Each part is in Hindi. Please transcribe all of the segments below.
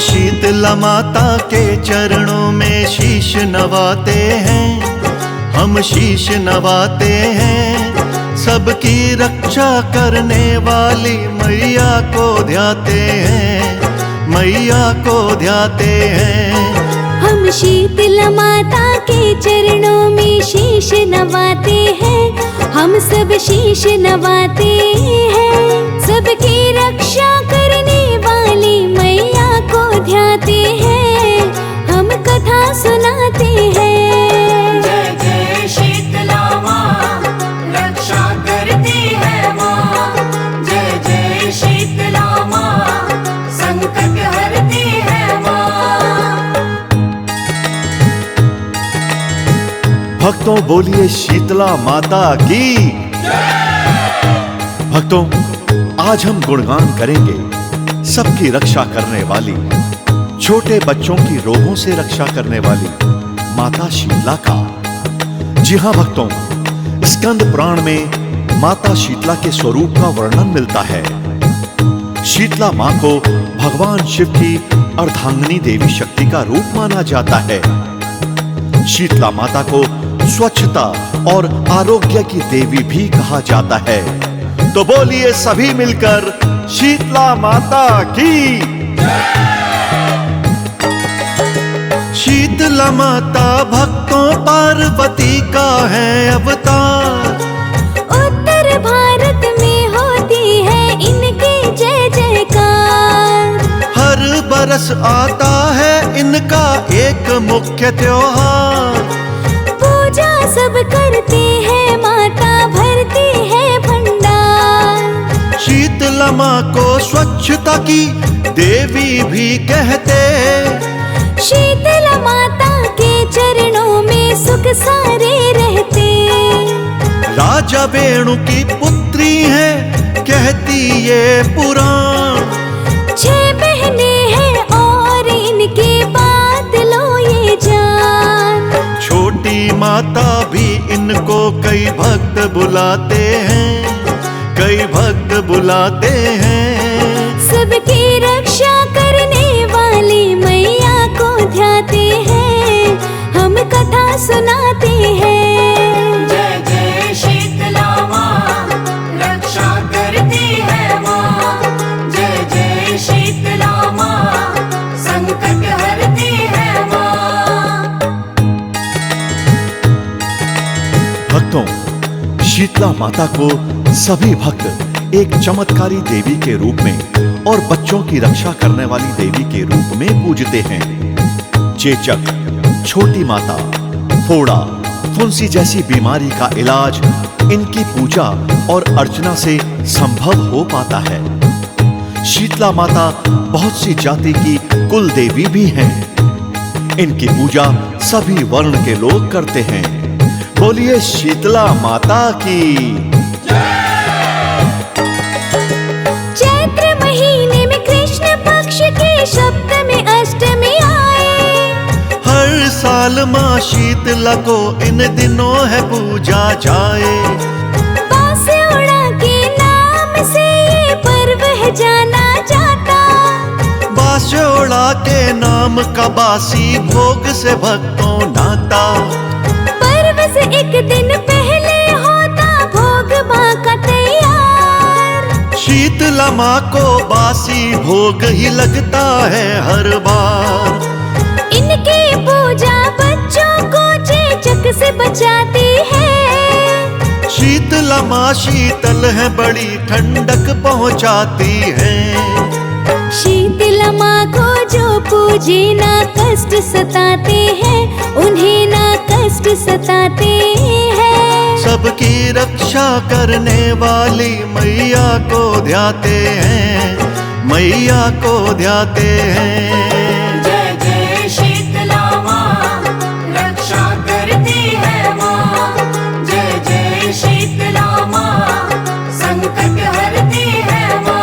शीतला माता के चरणों में शीश नवाते हैं, हम शीश नवाते हैं। सबकी रक्षा करने वाली मैया को ध्याते हैं, मैया को ध्याते हैं। हम शीतला माता के चरणों में शीश नवाते हैं, हम सब शीश नवाते हैं। सबकी रक्षा करने वाली मैया को ध्याते हैं, हम कथा सुनाते हैं। जय जय शीतला माँ, रक्षा करती है माँ। जय जय शीतला माँ, संकट हरती है माँ। भक्तों बोलिए शीतला माता की। भक्तों आज हम गुणगान करेंगे सबकी रक्षा करने वाली, छोटे बच्चों की रोगों से रक्षा करने वाली माता शीतला का। जी हां भक्तों, स्कंद पुराण में माता शीतला के स्वरूप का वर्णन मिलता है। शीतला मां को भगवान शिव की अर्धांगिनी देवी शक्ति का रूप माना जाता है। शीतला माता को स्वच्छता और आरोग्य की देवी भी कहा जाता है। तो बोलिए सभी मिलकर शीतला माता की। शीतला माता भक्तों पार्वती का है अवतार। उत्तर भारत में होती है इनकी जय जयकार। हर बरस आता है इनका एक मुख्य त्योहार। पूजा सब करते हैं, माता भरती है भंडार। शीतला माँ को स्वच्छता की देवी भी कहते। शीतला माता के चरणों में सुख सारे रहते। राजा वेणु की पुत्री है कहती ये पुराण। 6 बहनें हैं और इनकी बात लो ये जान। छोटी माता भी इनको कई भक्त बुलाते हैं, कई भक्त बुलाते हैं। सबकी रक्षा करने वाली मैया को ध्याते हैं, हम कथा सुनाते हैं। जय जय शीतला माँ, रक्षा करती है माँ। जय जय शीतला माँ, संकट हरती है माँ। भक्तों शीतला माता को सभी भक्त एक चमत्कारी देवी के रूप में और बच्चों की रक्षा करने वाली देवी के रूप में पूजते हैं। चेचक, छोटी माता, फोड़ा, फुंसी जैसी बीमारी का इलाज इनकी पूजा और अर्चना से संभव हो पाता है। शीतला माता बहुत सी जाति की कुल देवी भी हैं। इनकी पूजा सभी वर्ण के लोग करते हैं। बोलिए शीतला माता की। चैत्र महीने में कृष्ण पक्ष के सप्तमी अष्टमी आए। हर साल माँ शीतला को इन दिनों है पूजा जाए। बांसुड़ा के नाम से ये पर्व है जाना जाता। बांसुड़ा के नाम का बासी भोग से भक्तों नाता। पर्व से एक दिन पहले होता भोग माँ का तैयार। शीतला माँ को बासी भोग ही लगता है हर बार। इनकी पूजा बच्चों को चेचक से बचाती है। शीतला माँ शीतल है, बड़ी ठंडक पहुँचाती है। शीतला माँ को जो पूजे ना कष्ट सताते हैं, उन्हें ना कष्ट सताते हैं। सबकी रक्षा करने वाली मैया को ध्याते हैं, मैया को ध्याते हैं। जय जय शीतला माँ, रक्षा करती है माँ। जय जय शीतला माँ, संकट हरती है माँ।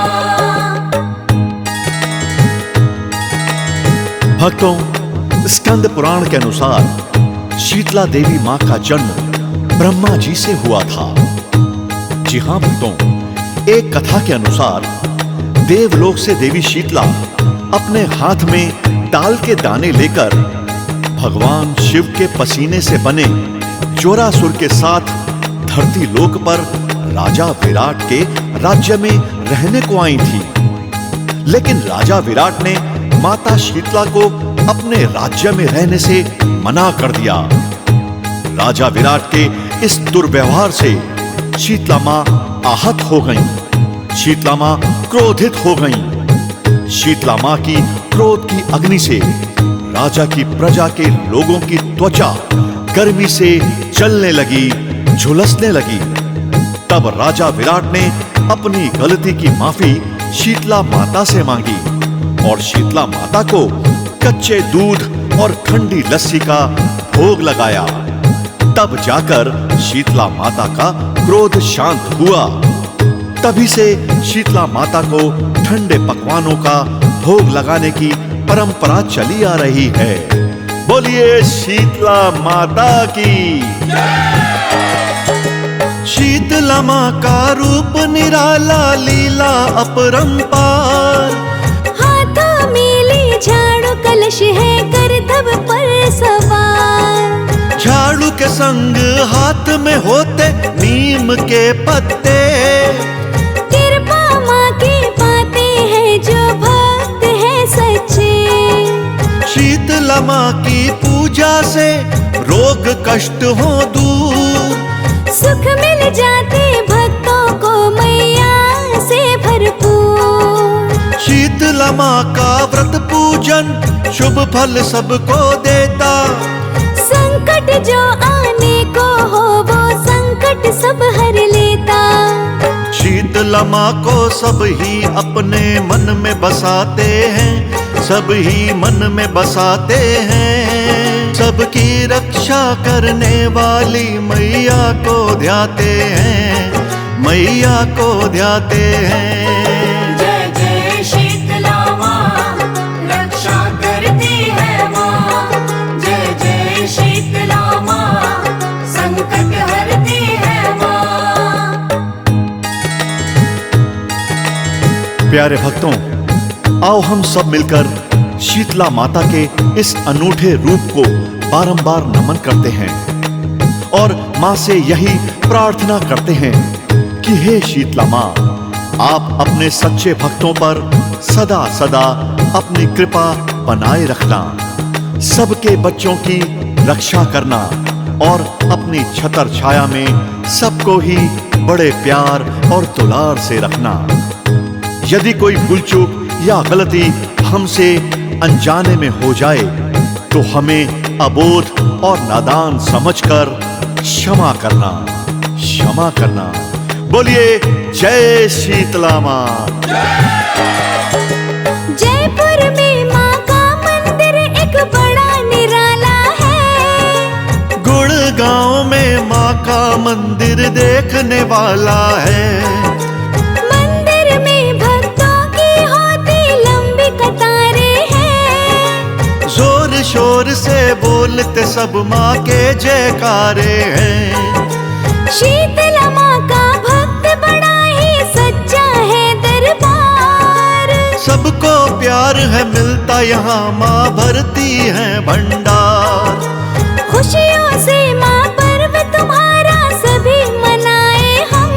भक्तों स्कंद पुराण के अनुसार शीतला देवी मां का जन्म ब्रह्मा जी से हुआ था। जी हां भक्तों, एक कथा के अनुसार देवलोक से देवी शीतला अपने हाथ में दाल के दाने लेकर भगवान शिव के पसीने से बने जोरासुर के साथ धरती लोक पर राजा विराट के राज्य में रहने को आई थी। लेकिन राजा विराट ने माता शीतला को अपने राज्य में रहने से मना कर दिया। राजा विराट के इस दुर्व्यवहार से शीतला मां आहत हो गईं। शीतला मां क्रोधित हो गईं। शीतला मां की क्रोध की अग्नि से राजा की प्रजा के लोगों की त्वचा गर्मी से जलने लगी, झुलसने लगी। तब राजा विराट ने अपनी गलती की माफी शीतला माता से मांगी और शीतला माता को कच्चे दूध और ठंडी लस्सी का भोग लगाया। तब जाकर शीतला माता का क्रोध शांत हुआ। तभी से शीतला माता को ठंडे पकवानों का भोग लगाने की परंपरा चली आ रही है। बोलिए शीतला माता की। शीतला मां का रूप निराला, लीला अपरंपार। हाथों में ली झाड़ू कलश है, करतब पर सवार। झाड़ू के संग हाथ में होते नीम के पत्ते। कृपा माँ की पाते हैं जो भक्त है सच्चे। शीतला मां की पूजा से रोग कष्ट हो दूर। सुख मिल जाते भक्तों को मैया से भरपूर। शीतला मां का व्रत पूजन शुभ फल सबको देता। संकट जो आने को हो वो संकट सब हर लेता। शीतला मां को सब ही अपने मन में बसाते हैं, सब ही मन में बसाते हैं। सबकी रक्षा करने वाली मैया को ध्याते हैं, मैया को ध्याते हैं। जय जय शीतला माँ, रक्षा करती है माँ। जय जय शीतला माँ, संकट हरती है माँ। प्यारे भक्तों, आओ हम सब मिलकर शीतला माता के इस अनूठे रूप को बारंबार नमन करते हैं और मां से यही प्रार्थना करते हैं कि हे शीतला मां, आप अपने सच्चे भक्तों पर सदा सदा अपनी कृपा बनाए रखना, सबके बच्चों की रक्षा करना और अपनी छतर छाया में सबको ही बड़े प्यार और दुलार से रखना। यदि कोई भूल चूक या गलती हमसे अनजाने में हो जाए तो हमें अबोध और नादान समझकर क्षमा करना, क्षमा करना। बोलिए जय शीतला मां। जयपुर में माँ का मंदिर एक बड़ा निराला है। गुड़गांव में मां का मंदिर देखने वाला है। मंदिर में भक्तों की होती लंबी कतारें हैं। जोर शोर से बोलते सब मां के जयकारे हैं। शीतला माँ का भक्त बड़ा ही सच्चा है दरबार। सबको प्यार है मिलता यहाँ, माँ भरती है भंडार। खुशियों से माँ पर्व तुम्हारा सभी मनाए हम।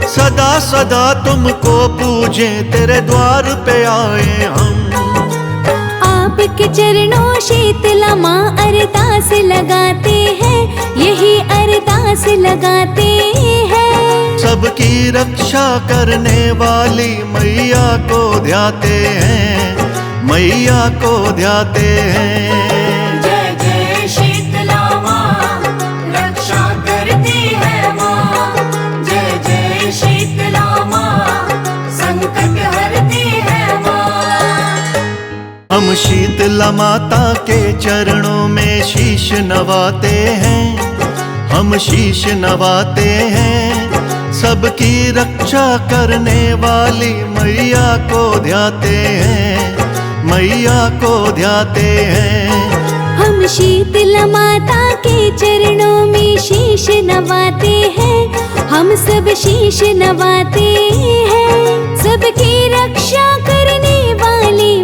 सदा सदा तुमको पूजे, तेरे द्वार पे आए हम। आपके चरणों शीतला माँ अरदास लगाते हैं, यही अरदास लगाते हैं। सबकी रक्षा करने वाली मैया को ध्याते हैं, मैया को ध्याते हैं। जय जय शीतला माँ, रक्षा करती है माँ। जय जय शीतला माँ, संकट हरती है माँ। हम शीतला माता के चरणों में शीश नवाते हैं, हम शीश नवाते हैं। सबकी रक्षा करने वाली मैया को ध्याते हैं, मैया को ध्याते हैं। हम शीतला माता के चरणों में शीश नवाते हैं, हम सब शीश नवाते हैं। सबकी रक्षा करने वाली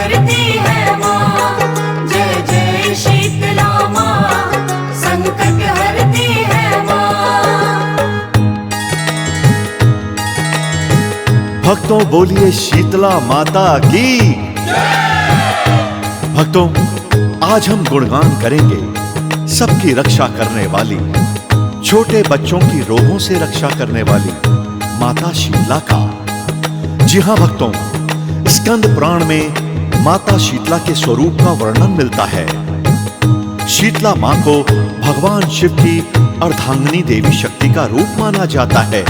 करती है माँ। जय जय शीतला माँ, संकट हरती है माँ। भक्तों बोलिए शीतला माता की। भक्तों, आज हम गुणगान करेंगे सबकी रक्षा करने वाली, छोटे बच्चों की रोगों से रक्षा करने वाली माता शीतला का। जी हां भक्तों, स्कंद पुराण में माता शीतला के स्वरूप का वर्णन मिलता है। शीतला मां को भगवान शिव की अर्धांगिनी देवी शक्ति का रूप माना जाता है।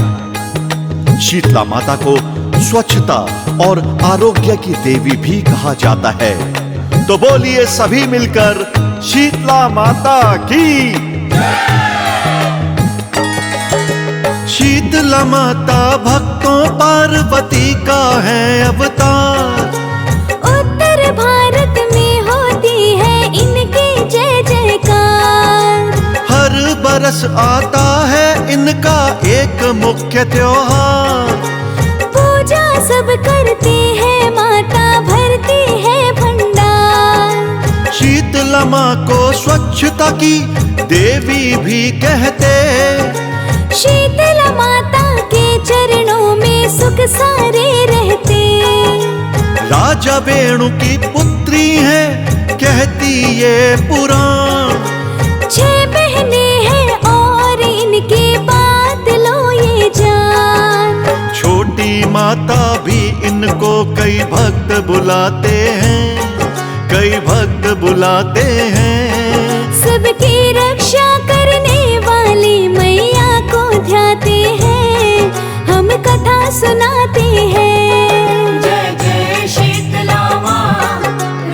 शीतला माता को स्वच्छता और आरोग्य की देवी भी कहा जाता है। तो बोलिए सभी मिलकर शीतला माता की। शीतला माता भक्तों पार्वती का है अवतार। उत्तर भारत में होती है इनकी जय जयकार। हर बरस आता है इनका एक मुख्य त्योहार। पूजा सब करते हैं, माता भरती है भंडार। शीतला माँ को स्वच्छता की देवी भी कहते। शीतला माता के चरणों में सुख सारे रहते। राजा वेणु की पुत्री है कहती ये पुराण। 6 बहने हैं और इनकी बात लो ये जान। छोटी माता भी इनको कई भक्त बुलाते हैं, कई भक्त बुलाते हैं। सबकी रक्षा करने वाली मैया को ध्याते हैं, हम कथा सुनाते हैं। जय जय शीतला माँ,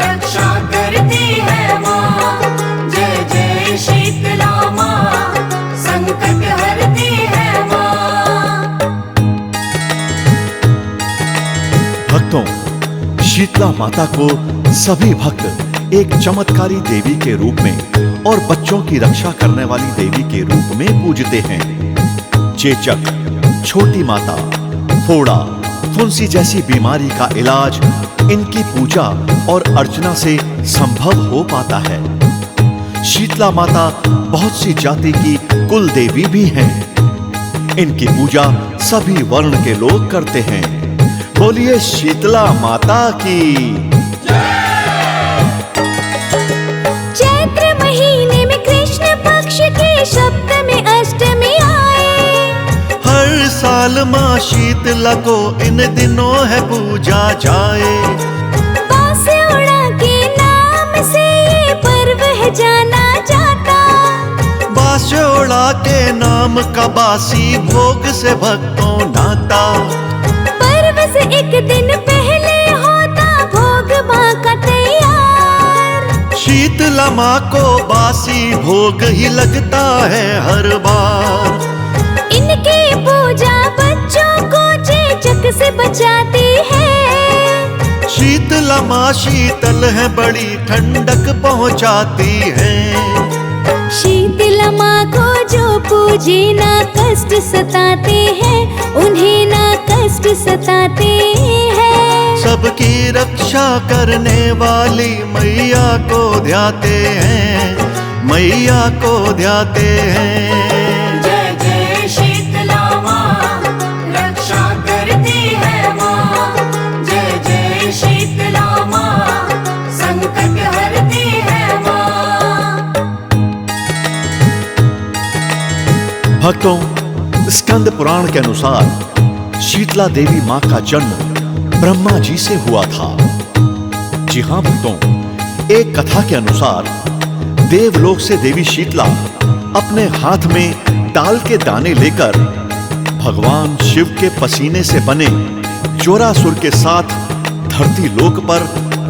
रक्षा करती है माँ। जय जय शीतला माँ, संकट हरती है माँ। भक्तों, शीतला माता को सभी भक्त एक चमत्कारी देवी के रूप में और बच्चों की रक्षा करने वाली देवी के रूप में पूजते हैं। चेचक, छोटी माता, फोड़ा, फुंसी जैसी बीमारी का इलाज इनकी पूजा और अर्चना से संभव हो पाता है। शीतला माता बहुत सी जाति की कुल देवी भी हैं। इनकी पूजा सभी वर्ण के लोग करते हैं। बोलिए शीतला माता की। चैत्र महीने में कृष्ण पक्ष की सप्तमी अष्टमी आए। हर साल माँ शीतला को इन दिनों है पूजा जाए। बांसुड़ा के नाम से ये पर्व है जाना जाता। बांसुड़ा के नाम का बासी भोग से भक्तों नाता। पर्व से एक दिन पहले होता भोग माँ का तैयार। शीतला माँ को बासी भोग ही लगता है हर बार। इनकी पूजा बच्चों को चेचक से बचाती है। शीतला माँ शीतल है, बड़ी ठंडक पहुँचाती है। शीतला माँ को जो पूजे ना कष्ट सताते हैं, उन्हें ना कष्ट सताते हैं। सबकी रक्षा करने वाली मैया को ध्याते हैं, मैया को ध्याते हैं। जय जय शीतला माँ, रक्षा करती है माँ। जय जय शीतला माँ, संकट हरती है माँ। भक्तों, स्कंद पुराण के अनुसार शीतला देवी मां का जन्म ब्रह्मा जी से हुआ था। जी हां भक्तों, एक कथा के अनुसार देवलोक से देवी शीतला अपने हाथ में दाल के दाने लेकर भगवान शिव के पसीने से बने जोरासुर के साथ धरती लोक पर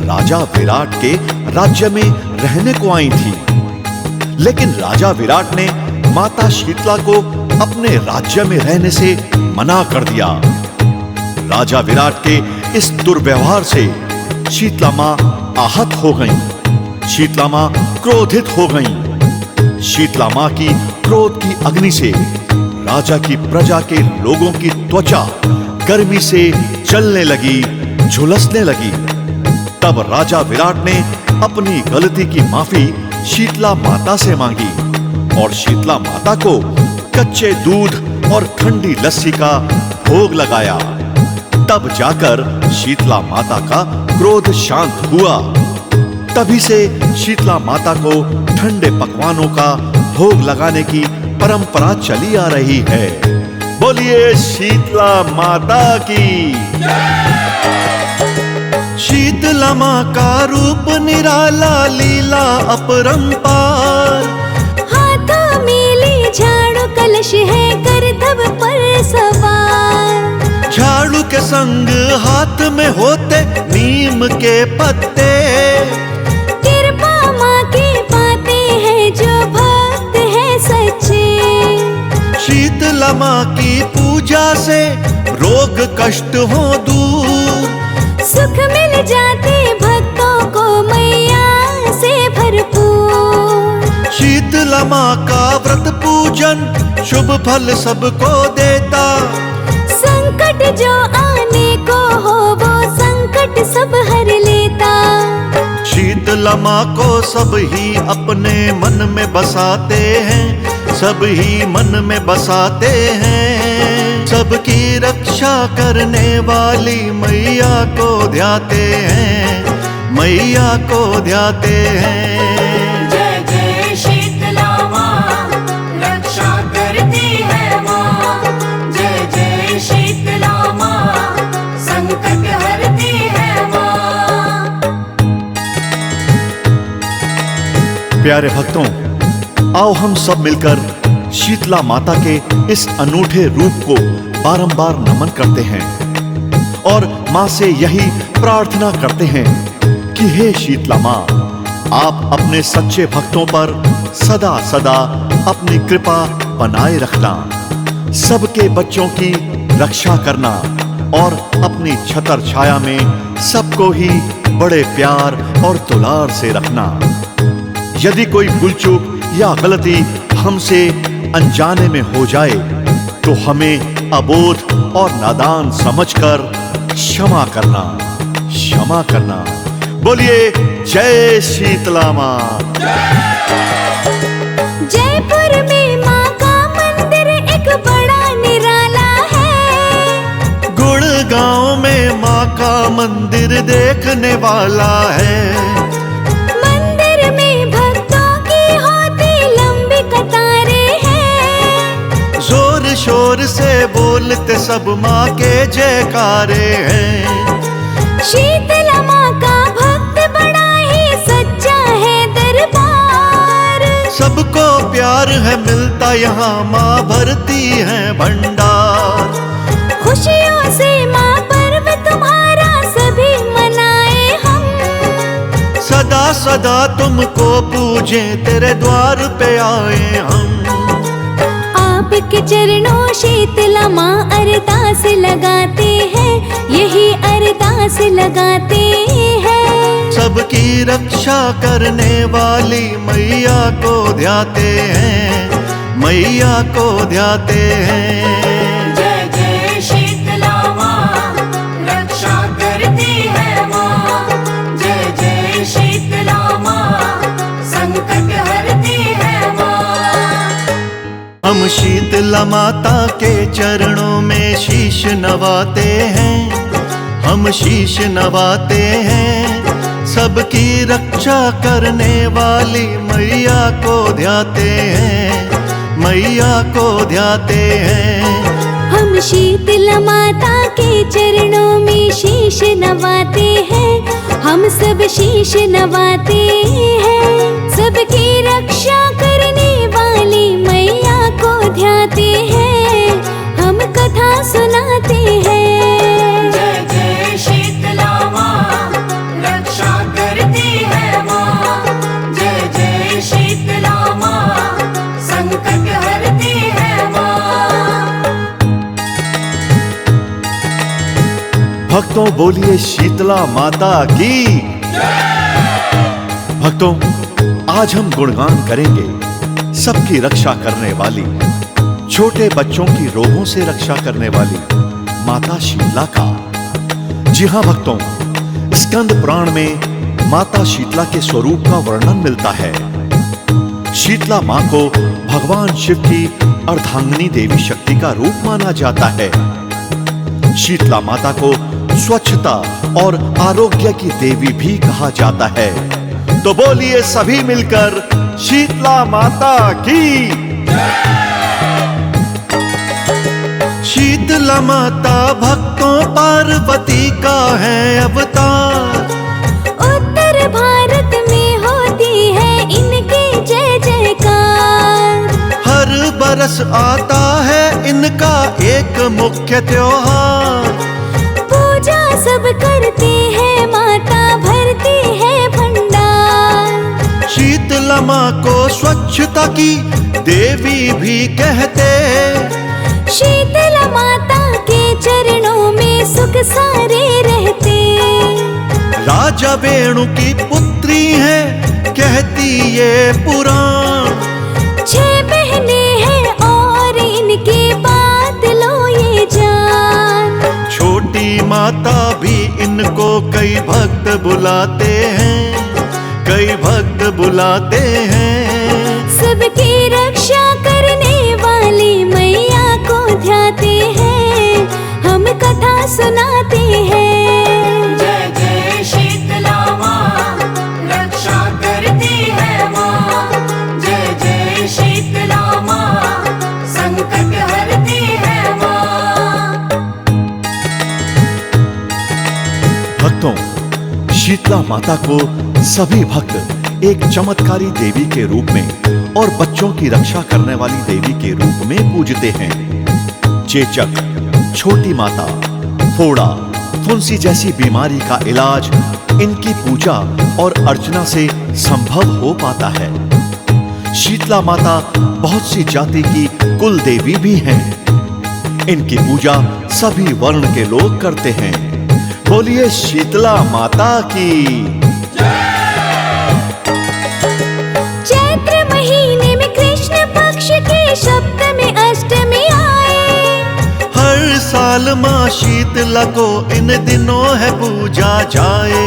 राजा विराट के राज्य में रहने को आई थी। लेकिन राजा विराट ने माता शीतला को अपने राज्य में रहने से मना कर दिया। राजा विराट के इस दुर्व्यवहार से शीतला मां आहत हो गईं। शीतला मां क्रोधित हो गईं। शीतला मां की क्रोध की अग्नि से राजा की प्रजा के लोगों की त्वचा गर्मी से जलने लगी, झुलसने लगी। तब राजा विराट ने अपनी गलती की माफी शीतला माता से मांगी और शीतला माता को कच्चे दूध और ठंडी लस्सी का भोग लगाया। तब जाकर शीतला माता का क्रोध शांत हुआ। तभी से शीतला माता को ठंडे पकवानों का भोग लगाने की परंपरा चली आ रही है। बोलिए शीतला माता की। शीतला माँ का रूप निराला, लीला अपरंपार। हाथों में ली झाड़ू कलश है, करतब पर सवार। झाड़ू के संग हाथ में होते नीम के पत्ते। कृपा माँ की पाते हैं जो भक्त है सच्चे। शीतला माँ की पूजा से रोग कष्ट हो दूर। सुख मिल जाते भक्तों को मैया से भरपूर। शीतला माँ का व्रत पूजन शुभ फल सबको देता। संकट जो आने को हो वो संकट सब हर लेता। शीतला माँ को सब ही अपने मन में बसाते हैं, सब ही मन में बसाते हैं। सबकी रक्षा करने वाली मैया को ध्याते हैं, मैया को ध्याते हैं। जय जय शीतला माँ, रक्षा करती है माँ। जय जय शीतला माँ, संकट हरती है माँ। प्यारे भक्तों, आओ हम सब मिलकर शीतला माता के इस अनूठे रूप को बारंबार नमन करते हैं और माँ से यही प्रार्थना करते हैं कि हे शीतला माँ, आप अपने सच्चे भक्तों पर सदा सदा अपनी कृपा बनाए रखना, सबके बच्चों की रक्षा करना और अपनी छतर छाया में सबको ही बड़े प्यार और दुलार से रखना। यदि कोई भूल चूक या गलती हमसे अनजाने में हो जाए तो हमें अबोध और नादान समझकर क्षमा करना, क्षमा करना। बोलिए जय शीतला माँ। जयपुर में माँ का मंदिर एक बड़ा निराला है। गुड़गांव में माँ का मंदिर देखने वाला है। मंदिर में भक्तों की होती लंबी कतारें हैं। जोर शोर से बोलते सब माँ के जयकारे हैं। शीतला माँ का भक्त बड़ा ही सच्चा है दरबार। सबको प्यार है मिलता यहाँ, माँ भरती है भंडार। खुशियों से माँ पर्व तुम्हारा सभी मनाए हम। सदा सदा तुमको पूजे, तेरे द्वार पे आए हम। आपके चरणों शीतला माँ अरदास लगाते हैं, यही अरदास लगाते हैं। सबकी रक्षा करने वाली मैया को ध्याते हैं, मैया को ध्याते हैं। जय जय शीतला माँ, रक्षा करती है माँ। जय जय शीतला माँ, संकट हरती है माँ। हम शीतला माता के चरणों में शीश नवाते हैं, हम शीश नवाते हैं। सबकी रक्षा करने वाली मैया को ध्याते हैं, मैया को ध्याते हैं। हम शीतला माता के चरणों में शीश नवाते हैं, हम सब शीश नवाते हैं। सबकी रक्षा करने वाली मैया को ध्याते हैं, हम कथा सुनाते हैं। जय जय शीतला माँ, रक्षा करती है माँ। जय जय शीतला माँ, संकट हरती है माँ। भक्तों बोलिए शीतला माता की। भक्तों, आज हम गुणगान करेंगे सबकी रक्षा करने वाली, छोटे बच्चों की रोगों से रक्षा करने वाली माता शीतला का। जी हां भक्तों, इस स्कंद पुराण में माता शीतला के स्वरूप का वर्णन मिलता है। शीतला मां को भगवान शिव की अर्धांगिनी देवी शक्ति का रूप माना जाता है। शीतला माता को स्वच्छता और आरोग्य की देवी भी कहा जाता है। तो बोलिए सभी मिलकर शीतला माता की। शीतला माता भक्तों पार्वती का है अवतार। उत्तर भारत में होती है इनकी जय जयकार। हर बरस आता है इनका एक मुख्य त्योहार। पूजा सब करते हैं, माता भरती है भंडार। शीतला मां को स्वच्छता की देवी भी कहते। शीतला माता के चरणों में सुख सारे रहते। राजा वेणु की पुत्री है कहती ये पुराण। 6 बहने हैं और इनकी बात लो ये जान। छोटी माता भी इनको कई भक्त बुलाते हैं, कई भक्त बुलाते हैं। सबकी रक्षा करने वाली मैया को ध्याते हैं, हम कथा सुनाते हैं। जय जय शीतला माँ, रक्षा करती है माँ। जय जय शीतला माँ, संकट हरती है माँ। भक्तों, शीतला माता को सभी भक्त एक चमत्कारी देवी के रूप में और बच्चों की रक्षा करने वाली देवी के रूप में पूजते हैं। चेचक, छोटी माता, फोड़ा, फुंसी जैसी बीमारी का इलाज इनकी पूजा और अर्चना से संभव हो पाता है। शीतला माता बहुत सी जाति की कुल देवी भी हैं। इनकी पूजा सभी वर्ण के लोग करते हैं। बोलिए शीतला माता की। चैत्र महीने में कृष्ण पक्ष की सप्तमी अष्टमी आए। हर साल माँ शीतला को इन दिनों है पूजा जाए।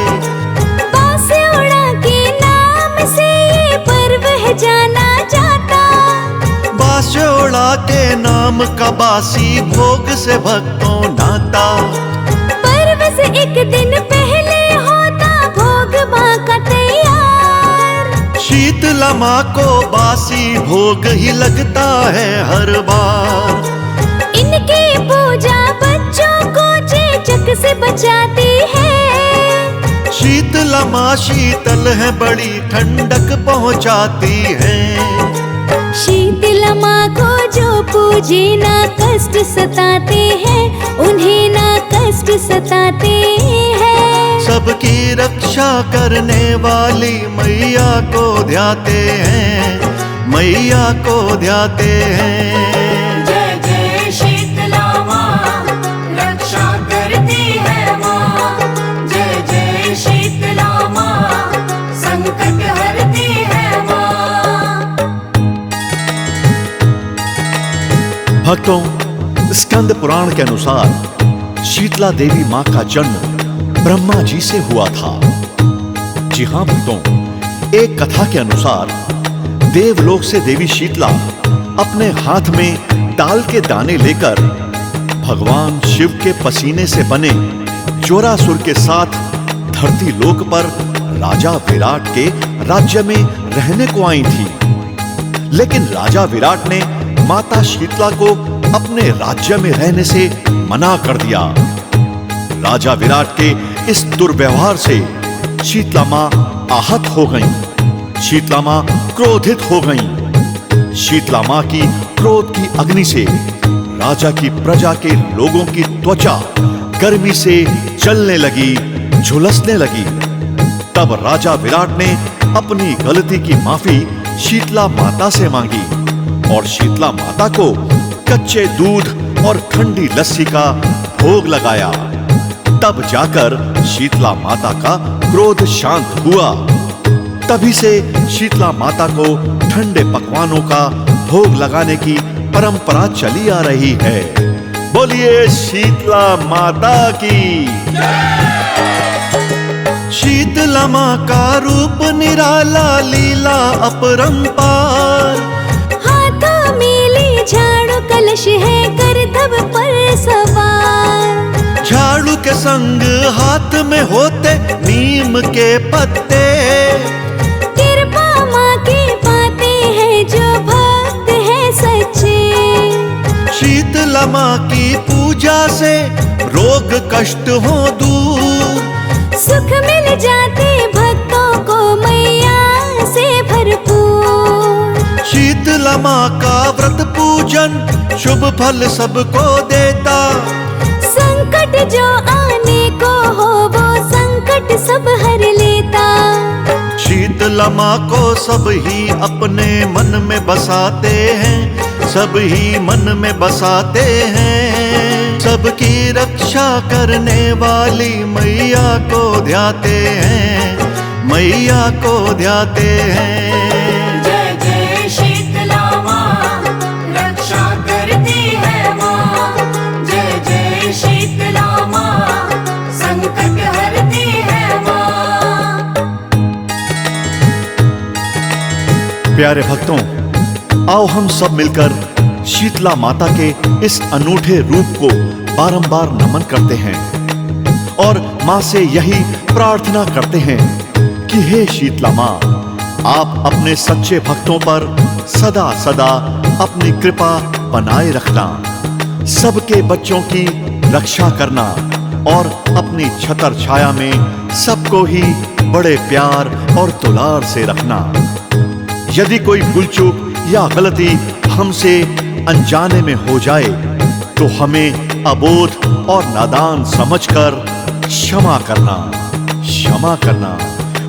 बांसुड़ा के नाम से ये पर्व है जाना जाता। बांसुड़ा के नाम का बासी भोग से भक्तों नाता। पर्व से एक दिन पहले होता भोग माँ का तैयार। शीतला माँ को बासी भोग ही लगता है हर बार। इनकी पूजा बच्चों को चेचक से बचाती है। शीतला माँ शीतल है, बड़ी ठंडक पहुँचाती है। शीतला माँ को जो पूजे ना कष्ट सताते हैं, उन्हें ना कष्ट सताते हैं। सबकी रक्षा करने वाली मैया को ध्याते हैं, मैया को ध्याते हैं। जय जय शीतला माँ, रक्षा करती है माँ। जय जय शीतला माँ, संकट हरती है माँ। भक्तों, स्कंद पुराण के अनुसार शीतला देवी मां का जन्म ब्रह्मा जी से हुआ था। जी हां भक्तों, एक कथा के अनुसार देवलोक से देवी शीतला अपने हाथ में दाल के दाने लेकर भगवान शिव के पसीने से बने जोरासुर के साथ धरती लोक पर राजा विराट के राज्य में रहने को आई थी। लेकिन राजा विराट ने माता शीतला को अपने राज्य में रहने से मना कर दिया। राजा विराट के इस दुर्व्यवहार से शीतला मां आहत हो गईं। शीतला मां क्रोधित हो गईं। शीतला मां की क्रोध की अग्नि से राजा की प्रजा के लोगों की त्वचा गर्मी से जलने लगी, झुलसने लगी। तब राजा विराट ने अपनी गलती की माफी शीतला माता से मांगी और शीतला माता को कच्चे दूध और ठंडी लस्सी का भोग लगाया। तब जाकर शीतला माता का क्रोध शांत हुआ। तभी से शीतला माता को ठंडे पकवानों का भोग लगाने की परंपरा चली आ रही है। बोलिए शीतला माता की। शीतला माँ का रूप निराला, लीला अपरंपार। हाथों में ली झाड़ू कलश है, करतब पर सवार। झाड़ू के संग हाथ में होते नीम के पत्ते। कृपा माँ की पाते हैं जो भक्त है सच्चे। शीतला माँ की पूजा से रोग कष्ट हो दूर। सुख मिल जाते भक्तों को मैया से भरपूर। शीतला माँ का व्रत पूजन शुभ फल सबको देता। संकट जो आने को हो वो संकट सब हर लेता। शीतला माँ को सब ही अपने मन में बसाते हैं, सब ही मन में बसाते हैं। सबकी रक्षा करने वाली मैया को ध्याते हैं, मैया को ध्याते हैं। जय जय शीतला माँ, रक्षा करती है माँ। जय जय शीतला माँ, संकट हरती है माँ। प्यारे भक्तों, आओ हम सब मिलकर शीतला माता के इस अनूठे रूप को बारंबार नमन करते हैं और माँ से यही प्रार्थना करते हैं कि हे शीतला माँ, आप अपने सच्चे भक्तों पर सदा सदा अपनी कृपा बनाए रखना, सबके बच्चों की रक्षा करना और अपनी छतर छाया में सबको ही बड़े प्यार और दुलार से रखना। यदि कोई भूल चूक या गलती हमसे अनजाने में हो जाए तो हमें अबोध और नादान समझकर क्षमा करना, क्षमा करना।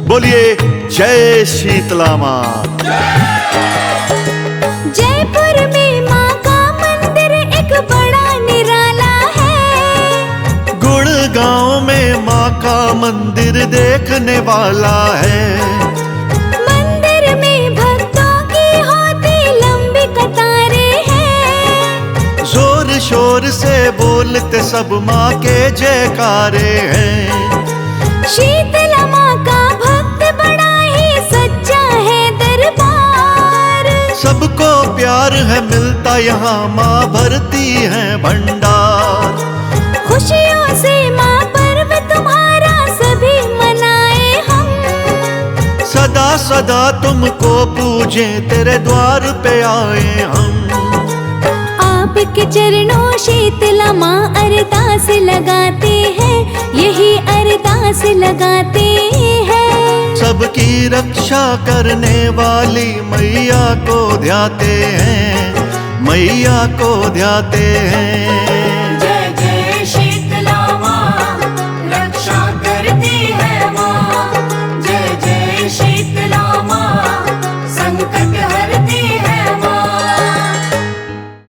बोलिए जय शीतला माँ। जयपुर में माँ का मंदिर एक बड़ा निराला है। गुड़गांव में माँ का मंदिर देखने वाला है। मंदिर में भक्तों की होती लंबी कतारें हैं। जोर शोर से बोलते सब माँ के जयकारे हैं। शीतला माँ का भक्त बड़ा ही सच्चा है दरबार। सबको प्यार है मिलता यहाँ, माँ भरती है भंडार। खुशियों से माँ पर्व तुम्हारा सभी मनाए हम। सदा सदा तुमको पूजे, तेरे द्वार पे आए हम। आपके चरणों शीतला माँ अरदास लगाते हैं, यही अरदास लगाते हैं। सबकी रक्षा करने वाली मैया को ध्याते हैं, मैया को ध्याते हैं।